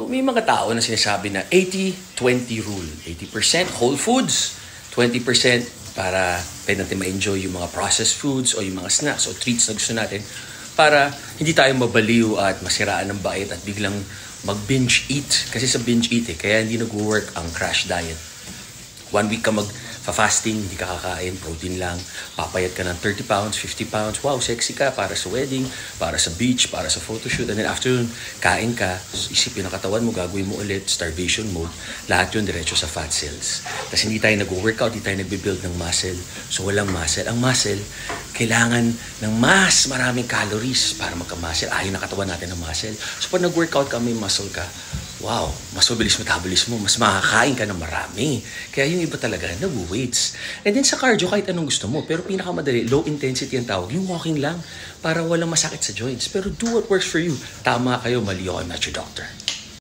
So, may mga tao na sinasabi na 80-20 rule. 80% whole foods, 20% para pwede natin ma-enjoy yung mga processed foods o yung mga snacks o treats na gusto natin para hindi tayo mabaliw at masiraan ng bait at biglang mag-binge eat. Kasi sa binge eat kaya hindi nag-work ang crash diet. 1 week ka mag-fasting, hindi ka kakain, protein lang, papayat ka ng 30 pounds, 50 pounds, wow, sexy ka para sa wedding, para sa beach, para sa photoshoot, and then after yun, kain ka, isipin ang katawan mo, gagawin mo ulit, starvation mode, lahat yun diretso sa fat cells. Kasi hindi tayo nag-workout, hindi tayo nagbe-build ng muscle, so walang muscle. Ang muscle, kailangan ng mas maraming calories para magka-muscle, ayaw na katawan natin ng muscle. So pag nag-workout ka, may muscle ka, wow, mas mabilis metabolismo, mas makakain ka ng marami. Kaya yung iba talaga, nag-weights. And then sa cardio, kahit anong gusto mo. Pero pinakamadali, low intensity ang tawag. Yung walking lang, para walang masakit sa joints. Pero do what works for you. Tama kayo, mali ako, I'm not your doctor.